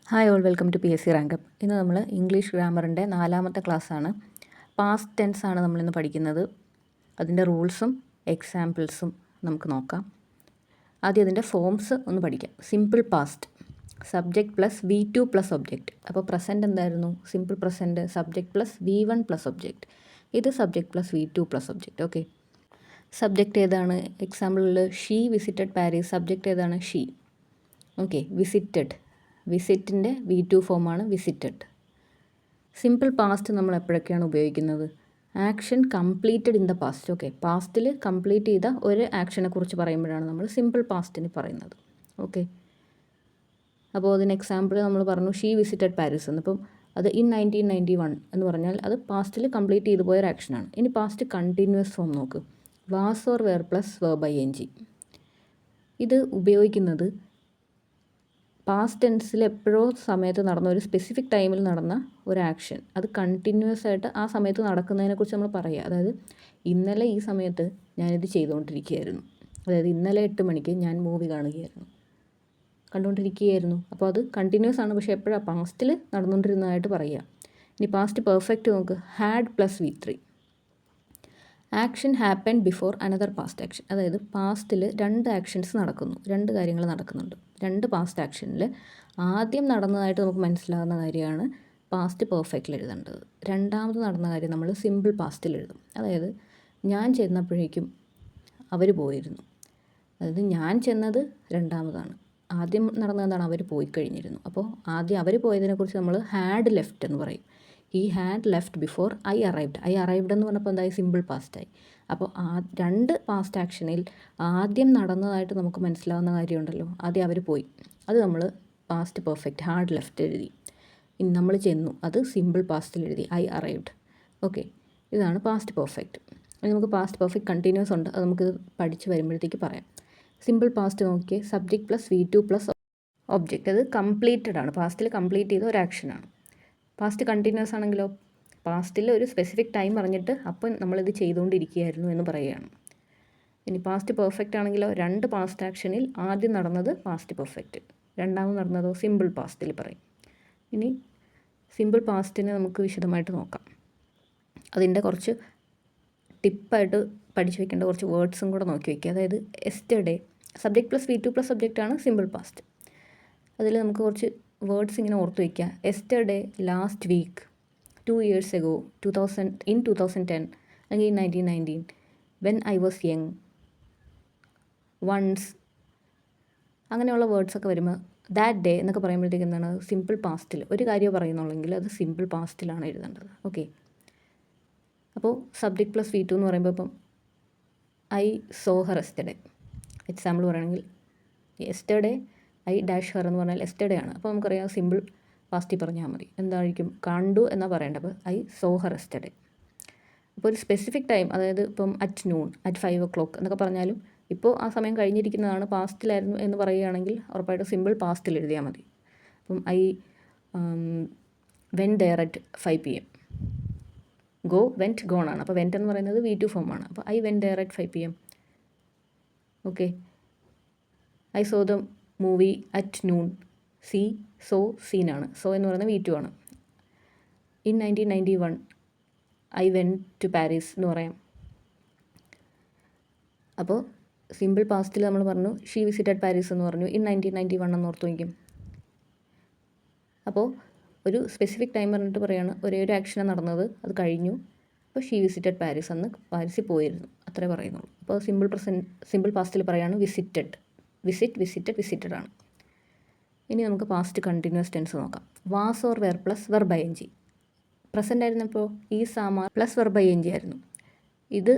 Hi all, welcome to PSC rank up. ഇന്ന് നമ്മൾ English ഗ്രാമറിൻ്റെ 4ാമത്തെ ക്ലാസ്സാണ്. പാസ്റ്റ് ടെൻസ് ആണ് നമ്മളിന്ന് പഠിക്കുന്നത്. അതിൻ്റെ റൂൾസും എക്സാമ്പിൾസും നമുക്ക് നോക്കാം. ആദ്യം അതിൻ്റെ ഫോംസ് ഒന്ന് പഠിക്കാം. Simple past, subject plus V2 plus object. അപ്പോൾ പ്രസൻറ്റ് എന്തായിരുന്നു? Simple present subject plus V1 plus object. ഇത് subject plus V2 plus object. Okay, subject ഏതാണ്? എക്സാമ്പിളിൽ ഷീ വിസിറ്റഡ് പാരീസ്. സബ്ജക്റ്റ് ഏതാണ്? ഷീ. ഓക്കെ, വിസിറ്റഡ്, വിസിറ്റിൻ്റെ V2 ഫോമാണ് വിസിറ്റഡ്. സിമ്പിൾ പാസ്റ്റ് നമ്മൾ എപ്പോഴൊക്കെയാണ് ഉപയോഗിക്കുന്നത്? Action completed in the past. Okay, പാസ്റ്റിൽ കംപ്ലീറ്റ് ചെയ്ത ഒരു ആക്ഷനെ കുറിച്ച് പറയുമ്പോഴാണ് നമ്മൾ സിമ്പിൾ പാസ്റ്റിന് പറയുന്നത്. ഓക്കെ, അപ്പോൾ അതിന് എക്സാമ്പിൾ നമ്മൾ പറഞ്ഞു ഷീ വിസിറ്റഡ് പാരീസ് എന്ന്. അപ്പം അത് ഇൻ 1991 എന്ന് പറഞ്ഞാൽ അത് പാസ്റ്റിൽ കംപ്ലീറ്റ് ചെയ്തു പോയൊരു ആക്ഷനാണ്. ഇനി പാസ്റ്റ് കണ്ടിന്യൂസ് ഫോം നോക്ക്. Was or were plus verb ING. ഇത് ഉപയോഗിക്കുന്നത് പാസ്റ്റ് ടെൻസിൽ എപ്പോഴോ സമയത്ത് നടന്ന ഒരു സ്പെസിഫിക് ടൈമിൽ നടന്ന ഒരു ആക്ഷൻ അത് കണ്ടിന്യൂസ് ആയിട്ട് ആ സമയത്ത് നടക്കുന്നതിനെക്കുറിച്ച് നമ്മൾ പറയുക. അതായത് ഇന്നലെ ഈ സമയത്ത് ഞാനിത് ചെയ്തുകൊണ്ടിരിക്കുകയായിരുന്നു. അതായത് ഇന്നലെ 8 മണിക്ക് ഞാൻ മൂവി കണ്ടുകൊണ്ടിരിക്കുകയായിരുന്നു. അപ്പോൾ അത് കണ്ടിന്യൂസ് ആണ്, പക്ഷേ എപ്പോഴാണ്? പാസ്റ്റിൽ നടന്നുകൊണ്ടിരുന്നതായിട്ട് പറയുക. ഇനി പാസ്റ്റ് പെർഫെക്റ്റ് നോക്ക്. Had plus V3. Action happen before another past action. അതായത് പാസ്റ്റിൽ 2 ആക്ഷൻസ് നടക്കുന്നു, 2 കാര്യങ്ങൾ നടക്കുന്നുണ്ട്. 2 പാസ്റ്റ് ആക്ഷനിൽ ആദ്യം നടന്നതായിട്ട് നമുക്ക് മനസ്സിലാകുന്ന കാര്യമാണ് പാസ്റ്റ് പെർഫെക്റ്റിൽ എഴുതേണ്ടത്. രണ്ടാമത് നടന്ന കാര്യം നമ്മൾ സിമ്പിൾ പാസ്റ്റിൽ എഴുതും. അതായത് ഞാൻ ചെന്നപ്പോഴേക്കും അവർ പോയിരുന്നു. അതായത് ഞാൻ ചെന്നത് രണ്ടാമതാണ്. ആദ്യം നടന്നതാണ് അവർ പോയി കഴിഞ്ഞിരുന്നു. അപ്പോൾ ആദ്യം അവർ പോയതിനെക്കുറിച്ച് നമ്മൾ ഹാഡ് ലെഫ്റ്റ് എന്ന് പറയും. He had left before I arrived. I arrived എന്ന് പറഞ്ഞപ്പോൾ എന്തായി? സിമ്പിൾ പാസ്റ്റായി. അപ്പോൾ 2 പാസ്റ്റ് ആക്ഷനിൽ ആദ്യം നടന്നതായിട്ട് നമുക്ക് മനസ്സിലാവുന്ന കാര്യമുണ്ടല്ലോ, ആദ്യം അവർ പോയി, അത് നമ്മൾ പാസ്റ്റ് പെർഫെക്റ്റ് ഹാഡ് ലെഫ്റ്റ് എഴുതി. ഇനി നമ്മൾ ചെന്നു, അത് സിമ്പിൾ പാസ്റ്റിൽ എഴുതി ഐ അറൈവ്ഡ്. ഓക്കെ, ഇതാണ് പാസ്റ്റ് പെർഫെക്റ്റ്. ഇനി നമുക്ക് പാസ്റ്റ് പെർഫെക്റ്റ് കണ്ടിന്യൂസ് ഉണ്ട്, അത് നമുക്ക് പഠിച്ച് വരുമ്പോഴത്തേക്ക് പറയാം. സിമ്പിൾ പാസ്റ്റ് നോക്കിയേ, subject plus V2 plus object. അത് കംപ്ലീറ്റഡ് ആണ്, പാസ്റ്റിൽ കംപ്ലീറ്റ് ചെയ്ത ഒരു ആക്ഷനാണ്. പാസ്റ്റ് കണ്ടിന്യൂസ് ആണെങ്കിലോ, പാസ്റ്റിൽ ഒരു സ്പെസിഫിക് ടൈം പറഞ്ഞിട്ട് അപ്പം നമ്മളിത് ചെയ്തുകൊണ്ടിരിക്കുകയായിരുന്നു എന്ന് പറയുകയാണ്. ഇനി പാസ്റ്റ് പെർഫെക്റ്റ് ആണെങ്കിലോ, 2 പാസ്റ്റ് ആക്ഷനിൽ ആദ്യം നടന്നത് പാസ്റ്റ് പെർഫെക്റ്റ്, രണ്ടാമത് നടന്നതോ സിമ്പിൾ പാസ്റ്റിൽ പറയും. ഇനി സിമ്പിൾ പാസ്റ്റിനെ നമുക്ക് വിശദമായിട്ട് നോക്കാം. അതിൻ്റെ കുറച്ച് ടിപ്പായിട്ട് പഠിച്ചു വെക്കേണ്ട കുറച്ച് വേർഡ്സും കൂടെ നോക്കി വയ്ക്കുക. അതായത് yesterday, subject plus V2 plus സബ്ജക്റ്റാണ് സിമ്പിൾ പാസ്റ്റ്. അതിൽ നമുക്ക് കുറച്ച് വേർഡ്സ് ഇങ്ങനെ ഓർത്ത് വയ്ക്കുക. Yesterday, last week, 2 years ago, 2010 അല്ലെങ്കിൽ 1919, when I was young, once, അങ്ങനെയുള്ള വേർഡ്സൊക്കെ വരുമ്പോൾ ദാറ്റ് ഡേ എന്നൊക്കെ പറയുമ്പോഴത്തേക്ക് എന്താണ്? സിമ്പിൾ പാസ്റ്റിൽ ഒരു കാര്യം പറയുന്നുള്ളെങ്കിൽ അത് സിമ്പിൾ പാസ്റ്റിലാണ് എഴുതേണ്ടത്. ഓക്കെ, അപ്പോൾ സബ്ജക്റ്റ് പ്ലസ് V2 എന്ന് പറയുമ്പോൾ ഇപ്പം I so Har yesterday. Example പറയുകയാണെങ്കിൽ എസ്റ്റർഡേ ഐ ഡാഷ് ഹർ എന്ന് പറഞ്ഞാൽ എസ്റ്റർഡേ ആണ്. അപ്പോൾ നമുക്കറിയാം സിമ്പിൾ പാസ്റ്റിൽ പറഞ്ഞാൽ മതി. എന്തായിരിക്കും? കണ്ടു എന്നാണ് പറയേണ്ടത്. അപ്പോൾ ഐ സോ ഹർ എസ്റ്റർഡേ. അപ്പോൾ ഒരു സ്പെസിഫിക് ടൈം, അതായത് ഇപ്പം അറ്റ് നൂൺ, അറ്റ് 5 o'clock എന്നൊക്കെ പറഞ്ഞാലും ഇപ്പോൾ ആ സമയം കഴിഞ്ഞിരിക്കുന്നതാണ്, പാസ്റ്റിലായിരുന്നു എന്ന് പറയുകയാണെങ്കിൽ ഉറപ്പായിട്ടും സിമ്പിൾ പാസ്റ്റിൽ എഴുതിയാൽ മതി. അപ്പം I went there at 5 PM. Go, went, gone ആണ്. അപ്പോൾ വെൻറ്റ് എന്ന് പറയുന്നത് V2 ഫോമാണ്. അപ്പോൾ I went there at 5 PM. Okay, I saw the movie at noon. See, saw, സീനാണ്. സോ എന്ന് പറയുന്നത് V2 ആണ്. In 1991 I went to Paris എന്ന് പറയാം. അപ്പോൾ സിമ്പിൾ പാസ്റ്റിൽ നമ്മൾ പറഞ്ഞു ഷീ വിസിറ്റഡ് പാരീസ് എന്ന് പറഞ്ഞു, ഇൻ 1991 എന്ന് ഓർത്ത് വയ്ക്കും. അപ്പോൾ ഒരു സ്പെസിഫിക് ടൈം പറഞ്ഞിട്ട് പറയുകയാണ്, ഒരേ ഒരു ആക്ഷനാണ് നടന്നത്, അത് കഴിഞ്ഞു. അപ്പോൾ ഷീ വിസിറ്റഡ് പാരീസ്, അന്ന് പാരീസിൽ പോയിരുന്നു, അത്രേ പറയുന്നുള്ളൂ. അപ്പോൾ സിമ്പിൾ പാസ്റ്റിൽ പറയുകയാണ് വിസിറ്റഡ്. വിസിറ്റഡ് ആണ്. ഇനി നമുക്ക് പാസ്റ്റ് കണ്ടിന്യൂസ് ടെൻസ് നോക്കാം. Was or were plus verb ING. Present ആയിരുന്നപ്പോൾ is, am, are plus verb ING ആയിരുന്നു. ഇത്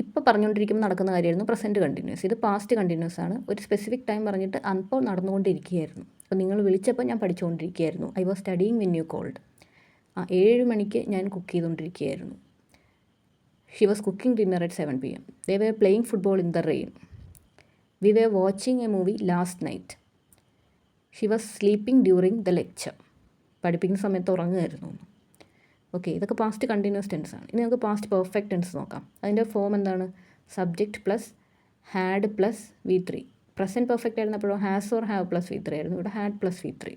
ഇപ്പോൾ പറഞ്ഞുകൊണ്ടിരിക്കുമ്പോൾ നടക്കുന്ന കാര്യമായിരുന്നു പ്രസൻറ്റ് കണ്ടിന്യൂസ്. ഇത് പാസ്റ്റ് കണ്ടിന്യൂസ് ആണ്. ഒരു സ്പെസിഫിക് ടൈം പറഞ്ഞിട്ട് അപ്പോൾ നടന്നുകൊണ്ടിരിക്കുകയായിരുന്നു. അപ്പോൾ നിങ്ങൾ വിളിച്ചപ്പോൾ ഞാൻ പഠിച്ചുകൊണ്ടിരിക്കുകയായിരുന്നു. I was studying when you called. 7 മണിക്ക് ഞാൻ കുക്ക് ചെയ്തുകൊണ്ടിരിക്കുകയായിരുന്നു. She was cooking dinner at 7 PM. They were playing football in the rain. We were watching a movie last night. She was sleeping during the lecture. പഠിപ്പിക്കുന്ന സമയത്ത് ഉറങ്ങുമായിരുന്നു. Okay, ഇതൊക്കെ past continuous tense ആണ്. ഇനി നമുക്ക് past perfect tense നോക്കാം. അതിൻ്റെ form എന്താണ്? Subject plus had plus V3. Present perfect ആയിരുന്നപ്പോഴോ has or have plus V3 ആയിരുന്നു. ഇവിടെ ഹാഡ് പ്ലസ് V3.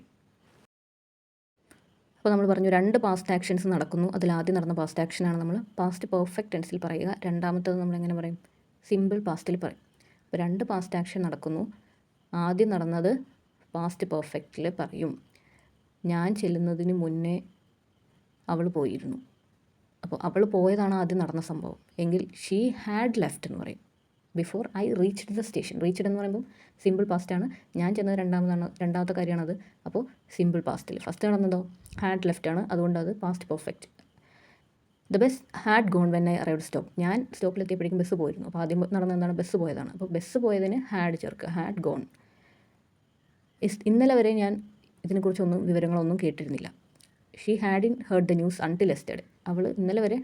അപ്പോൾ നമ്മൾ പറഞ്ഞു 2 പാസ്റ്റ് ആക്ഷൻസ് നടക്കുന്നു. അതിലാദ്യം നടന്ന പാസ്റ്റ് ആക്ഷനാണ് നമ്മൾ പാസ്റ്റ് പെർഫെക്റ്റ് ടെൻസിൽ പറയുക. രണ്ടാമത്തത് നമ്മളെങ്ങനെ പറയും? സിമ്പിൾ പാസ്റ്റിൽ പറയും. അപ്പോൾ 2 പാസ്റ്റ് ആക്ഷൻ നടക്കുന്നു. ആദ്യം നടന്നത് പാസ്റ്റ് പെർഫെക്റ്റിൽ പറയും. ഞാൻ ചെല്ലുന്നതിന് മുന്നേ അവൾ പോയിരുന്നു. അപ്പോൾ അവൾ പോയതാണ് ആദ്യം നടന്ന സംഭവം എങ്കിൽ ഷീ ഹാഡ് ലെഫ്റ്റ് എന്ന് പറയും. Before I reached the station. Reached എന്ന് പറയുമ്പോൾ സിമ്പിൾ പാസ്റ്റാണ്. ഞാൻ ചെന്നത് രണ്ടാമത്തെ കാര്യമാണത്. അപ്പോൾ സിമ്പിൾ പാസ്റ്റിൽ ഫസ്റ്റ് നടന്നതോ ഹാഡ് ലെഫ്റ്റ് ആണ്. അതുകൊണ്ട് അത് past perfect. The bus had gone when I arrived stop. ഞാൻ സ്റ്റോപ്പിലെത്തിയപ്പോഴേക്കും ബസ് പോയിരുന്നു. അപ്പോൾ ആദ്യം നടന്ന എന്താണ്? ബസ് പോയതാണ്. അപ്പോൾ ബസ് പോയതിന് ഹാഡ് ചേർക്കുക. Had gone. ഇന്നലെ വരെ ഞാൻ ഇതിനെക്കുറിച്ചൊന്നും വിവരങ്ങളൊന്നും കേട്ടിരുന്നില്ല. She had in heard the news until yesterday. അവൾ ഇന്നലെ വരെ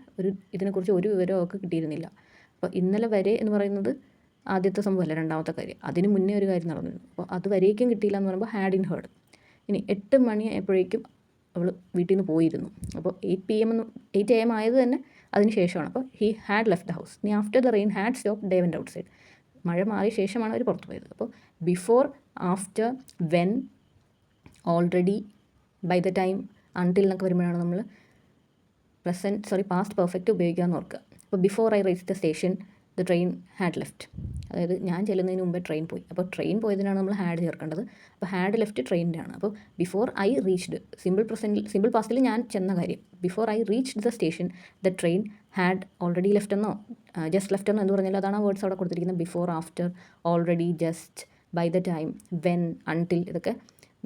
ഇതിനെക്കുറിച്ച് ഒരു വിവരവും അവൾക്ക് കിട്ടിയിരുന്നില്ല. അപ്പോൾ ഇന്നലെ വരെ എന്ന് പറയുന്നത് ആദ്യത്തെ സംഭവമല്ല, രണ്ടാമത്തെ കാര്യം. അതിന് മുന്നേ ഒരു കാര്യം നടന്നിരുന്നു. അപ്പോൾ അത് വരേക്കും കിട്ടിയില്ല എന്ന് പറയുമ്പോൾ ഹാഡ് ഇൻ ഹേർഡ്. ഇനി 8 മണി ആയപ്പോഴേക്കും അവൾ വീട്ടിൽ നിന്ന് പോയിരുന്നു. അപ്പോൾ 8 AM ആയത് തന്നെ അതിന് ശേഷമാണ്. അപ്പോൾ he had left the house. ഇനി after the rain had stop they went outside. മഴ മാറിയ ശേഷമാണ് അവർ പുറത്ത് പോയത്. അപ്പോൾ before, after, when, already, by the time, until എന്നൊക്കെ വരുമ്പോഴാണ് നമ്മൾ പാസ്റ്റ് പെർഫെക്റ്റ് ഉപയോഗിക്കാമെന്ന് ഓർക്കുക. അപ്പോൾ before I reach the station the train had left. അതായത് ഞാൻ ചെല്ലുന്നതിന് മുമ്പേ ട്രെയിൻ പോയി. അപ്പോൾ ട്രെയിൻ പോയതിനാണ് നമ്മൾ ഹാഡ് ചേർക്കേണ്ടത്. അപ്പോൾ ഹാഡ് ലെഫ്റ്റ് ട്രെയിനിൻ്റെ ആണ്. അപ്പോൾ ബിഫോർ ഐ റീച്ച്ഡ് സിമ്പിൾ പാസ്റ്റിൽ ഞാൻ ചെന്ന കാര്യം. Before I reached the station the train had already left എന്നോ ജസ്റ്റ് ലെഫ്റ്റ് എന്നോ എന്ന് പറഞ്ഞാൽ അതാണ് ആ വേർഡ്സ് അവിടെ കൊടുത്തിരിക്കുന്നത്. Before, after, already, just, by the time, when, until ഇതൊക്കെ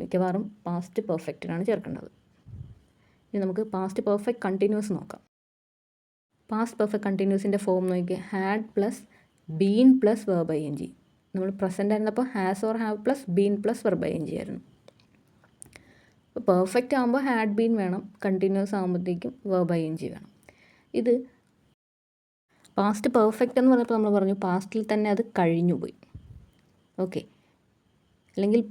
മിക്കവാറും പാസ്റ്റ് പെർഫെക്റ്റിനാണ് ചേർക്കേണ്ടത്. ഇനി നമുക്ക് പാസ്റ്റ് പെർഫെക്റ്റ് കണ്ടിന്യൂസ് നോക്കാം. പാസ്റ്റ് പെർഫെക്റ്റ് കണ്ടിന്യൂസിൻ്റെ ഫോം നോക്കിയാൽ had plus been plus verb ing. നമ്മൾ പ്രസൻ്റ് ആയിരുന്നപ്പോൾ has or have plus been plus verb ing ആയിരുന്നു. അപ്പോൾ പെർഫെക്റ്റ് ആകുമ്പോൾ ഹാഡ് ബീൻ വേണം, കണ്ടിന്യൂസ് ആകുമ്പോഴത്തേക്കും വെർബ് ing വേണം. ഇത് പാസ്റ്റ് പെർഫെക്റ്റ് എന്ന് പറഞ്ഞപ്പോൾ നമ്മൾ പറഞ്ഞു പാസ്റ്റിൽ തന്നെ അത് കഴിഞ്ഞു പോയി. ഓക്കെ, അല്ലെങ്കിൽ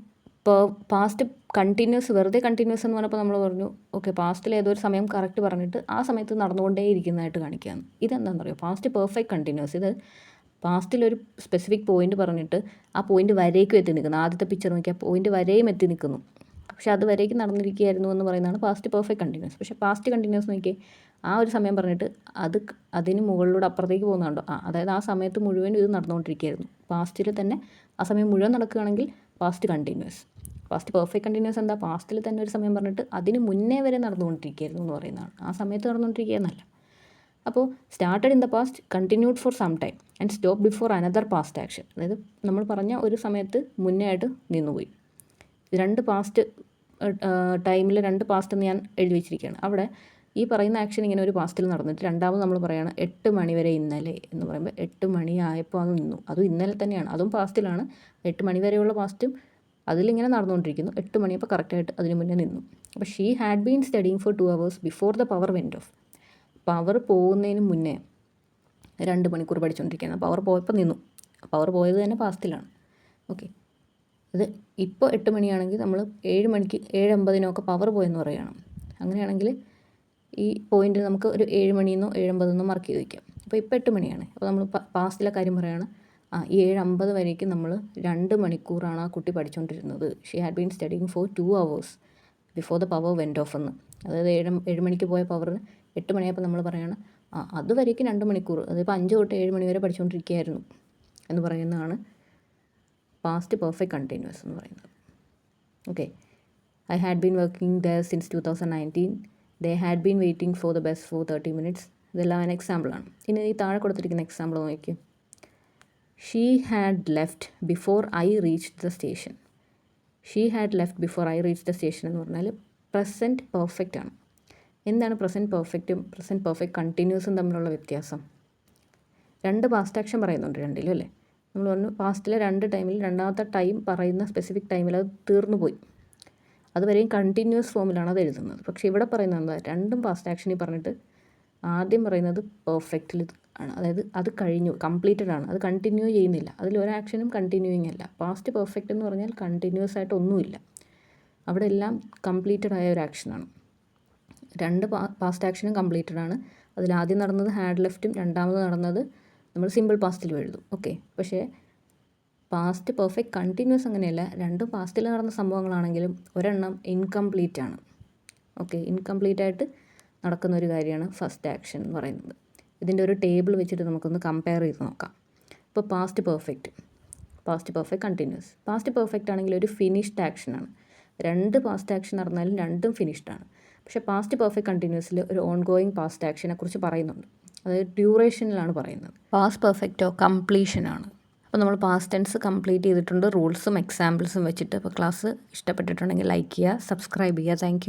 പാസ്റ്റ് കണ്ടിന്യൂസ്, വെറുതെ കണ്ടിന്യൂസ് എന്ന് പറഞ്ഞപ്പോൾ നമ്മൾ പറഞ്ഞു ഓക്കെ പാസ്റ്റിൽ ഏതോ ഒരു സമയം കറക്റ്റ് പറഞ്ഞിട്ട് ആ സമയത്ത് നടന്നുകൊണ്ടേ ഇരിക്കുന്നതായിട്ട് കാണിക്കുകയാണ്. ഇതെന്താണെന്ന് പറയുക? Past perfect continuous. ഇത് പാസ്റ്റിലൊരു സ്പെസിഫിക് പോയിന്റ് പറഞ്ഞിട്ട് ആ പോയിന്റ് വരേക്കും എത്തി നിൽക്കുന്നു. ആദ്യത്തെ പിക്ചർ നോക്കിയാൽ പോയിന്റ് വരെയും എത്തി നിൽക്കുന്നു. പക്ഷേ അത് വരേക്കും നടന്നിരിക്കുകയായിരുന്നു എന്ന് പറയുന്നതാണ് പാസ്റ്റ് പെർഫെക്റ്റ് കണ്ടിന്യൂസ്. പക്ഷേ പാസ്റ്റ് കണ്ടിന്യൂസ് നോക്കിയേ ആ ഒരു സമയം പറഞ്ഞിട്ട് അതിന് മുകളിലൂടെ അപ്പുറത്തേക്ക് പോകുന്നുണ്ടോ? അതായത് ആ സമയത്ത് മുഴുവൻ ഇത് നടന്നുകൊണ്ടിരിക്കുകയായിരുന്നു. പാസ്റ്റിൽ തന്നെ ആ സമയം മുഴുവൻ നടക്കുകയാണെങ്കിൽ past continuous. Past perfect continuous എന്താ? പാസ്റ്റിൽ തന്നെ ഒരു സമയം പറഞ്ഞിട്ട് അതിന് മുന്നേ വരെ നടന്നുകൊണ്ടിരിക്കുകയായിരുന്നു എന്ന് പറയുന്നതാണ്. ആ സമയത്ത് നടന്നുകൊണ്ടിരിക്കുകയെന്നല്ല. അപ്പോൾ started in the past, continued for some time and stop before another past action. അതായത് നമ്മൾ പറഞ്ഞ ഒരു സമയത്ത് മുന്നേ ആയിട്ട് നിന്നുപോയി. 2 പാസ്റ്റ് ടൈമിൽ 2 പാസ്റ്റ് എന്ന് ഞാൻ എഴുതി വെച്ചിരിക്കുകയാണ്. അവിടെ ഈ പറയുന്ന ആക്ഷൻ ഇങ്ങനെ ഒരു പാസ്റ്റിൽ നടന്നിട്ട് രണ്ടാമത് നമ്മൾ പറയുകയാണ് 8 മണി വരെ ഇന്നലെ എന്ന് പറയുമ്പോൾ 8 മണി ആയപ്പോൾ അത് നിന്നു. അതും ഇന്നലെ തന്നെയാണ്, അതും പാസ്റ്റിലാണ്. 8 മണി വരെയുള്ള പാസ്റ്റും അതിലിങ്ങനെ നടന്നുകൊണ്ടിരിക്കുന്നു. 8 മണിയപ്പോൾ കറക്റ്റായിട്ട് അതിന് മുന്നേ നിന്നു. അപ്പോൾ she had been studying for 2 hours before the power went off. Power പോകുന്നതിന് മുന്നേ 2 മണിക്കൂർ പഠിച്ചുകൊണ്ടിരിക്കുകയാണ്. പവർ പോയപ്പോൾ നിന്നു. പവർ പോയത് തന്നെ പാസ്റ്റിലാണ്. ഓക്കെ, ഇത് ഇപ്പോൾ 8 മണിയാണെങ്കിൽ നമ്മൾ 7 മണിക്ക് 7:50 പവർ പോയെന്ന് പറയുകയാണ്. അങ്ങനെയാണെങ്കിൽ ഈ പോയിന്റ് നമുക്ക് ഒരു 7 മണിയെന്നോ 7:50 മാർക്ക് ചെയ്ത് വയ്ക്കാം. അപ്പോൾ ഇപ്പോൾ 8 മണിയാണ്. അപ്പോൾ നമ്മൾ പാസ്റ്റിലെ കാര്യം പറയുകയാണ്. ഈ 7:50 വരേക്കും നമ്മൾ 2 മണിക്കൂറാണ് ആ കുട്ടി പഠിച്ചുകൊണ്ടിരുന്നത്. She had been studying for 2 hours before the power went off എന്ന്. അതായത് 7 മണിക്ക് പോയ പവറിന് 8 മണിയായപ്പോൾ നമ്മൾ പറയുകയാണ് അതുവരേക്കും 2 മണിക്കൂർ, അതിപ്പോൾ 5 തൊട്ട് 7 മണി വരെ പഠിച്ചുകൊണ്ടിരിക്കുകയായിരുന്നു എന്ന് പറയുന്നതാണ് പാസ്റ്റ് പെർഫെക്റ്റ് കണ്ടിന്യൂസ് എന്ന് പറയുന്നത്. Okay, I had been working there since 2019. They had been waiting for the bus for 30 minutes. ഇതെല്ലാം ഒരു എക്സാമ്പിളാണ്. ഇനി ഈ താഴെ കൊടുത്തിരിക്കുന്ന എക്സാമ്പിൾ നോക്കിയും she had left before I reached the station. She had left before I reach the station എന്ന് പറഞ്ഞാൽ പ്രസൻറ്റ് പെർഫെക്റ്റ് ആണ്. എന്താണ് പ്രസൻറ്റ് പെർഫെക്റ്റും പ്രസൻറ്റ് പെർഫെക്റ്റ് കണ്ടിന്യൂസും തമ്മിലുള്ള വ്യത്യാസം? 2 പാസ്റ്റ് ആക്ഷൻ പറയുന്നുണ്ട് രണ്ടിലും അല്ലേ. നമ്മൾ പറഞ്ഞു പാസ്റ്റിലെ 2 ടൈമിൽ രണ്ടാമത്തെ ടൈം പറയുന്ന സ്പെസിഫിക് ടൈമിൽ അത് തീർന്നു പോയി. അതുവരെയും കണ്ടിന്യൂസ് ഫോമിലാണ് അത് എഴുതുന്നത്. പക്ഷേ ഇവിടെ പറയുന്നത് എന്താ? 2 പാസ്റ്റ് ആക്ഷനിൽ പറഞ്ഞിട്ട് ആദ്യം പറയുന്നത് പെർഫെക്റ്റിൽ ആണ്. അതായത് അത് കഴിഞ്ഞു, കംപ്ലീറ്റഡ് ആണ്, അത് കണ്ടിന്യൂ ചെയ്യുന്നില്ല. അതിലൊരു ആക്ഷനും കണ്ടിന്യൂയിങ് അല്ല. പാസ്റ്റ് പെർഫെക്റ്റ് എന്ന് പറഞ്ഞാൽ കണ്ടിന്യൂസ് ആയിട്ട് ഒന്നുമില്ല. അവിടെ എല്ലാം കംപ്ലീറ്റഡ് ആയ ഒരു ആക്ഷനാണ്. 2 പാസ്റ്റ് ആക്ഷനും കംപ്ലീറ്റഡ് ആണ്. അതിലാദ്യം നടന്നത് ഹാഡ് ലെഫ്റ്റും രണ്ടാമത് നടന്നത് നമ്മൾ സിമ്പിൾ പാസ്റ്റിലും എഴുതും. ഓക്കെ, പക്ഷേ പാസ്റ്റ് പെർഫെക്റ്റ് കണ്ടിന്യൂസ് അങ്ങനെയല്ല. 2 പാസ്റ്റിൽ നടന്ന സംഭവങ്ങളാണെങ്കിലും ഒരെണ്ണം ഇൻകംപ്ലീറ്റ് ആണ്. ഓക്കെ, ഇൻകംപ്ലീറ്റ് ആയിട്ട് നടക്കുന്ന ഒരു കാര്യമാണ് ഫസ്റ്റ് ആക്ഷൻ എന്ന് പറയുന്നത്. ഇതിൻ്റെ ഒരു ടേബിൾ വെച്ചിട്ട് നമുക്കൊന്ന് കമ്പയർ ചെയ്ത് നോക്കാം. ഇപ്പോൾ past perfect continuous. Past perfect ആണെങ്കിൽ ഒരു ഫിനിഷ്ഡ് ആക്ഷനാണ്. 2 പാസ്റ്റ് ആക്ഷൻ നടന്നാലും രണ്ടും ഫിനിഷ്ഡാണ്. പക്ഷേ പാസ്റ്റ് പെർഫെക്റ്റ് കണ്ടിന്യൂസിൽ ഒരു ഓൺ ഗോയിങ് പാസ്റ്റ് ആക്ഷനെ കുറിച്ച് പറയുന്നുണ്ട്. അതായത് ഡ്യൂറേഷനിലാണ് പറയുന്നത്. പാസ്റ്റ് പെർഫെക്റ്റോ കംപ്ലീഷനാണ്. അപ്പോൾ നമ്മൾ പാസ്റ്റ് ടെൻസ് കംപ്ലീറ്റ് ചെയ്തിട്ടുണ്ട് റൂൾസും എക്സാമ്പിൾസും വെച്ചിട്ട്. അപ്പോൾ ക്ലാസ് ഇഷ്ടപ്പെട്ടിട്ടുണ്ടെങ്കിൽ ലൈക്ക് ചെയ്യുക, സബ്സ്ക്രൈബ് ചെയ്യുക. താങ്ക്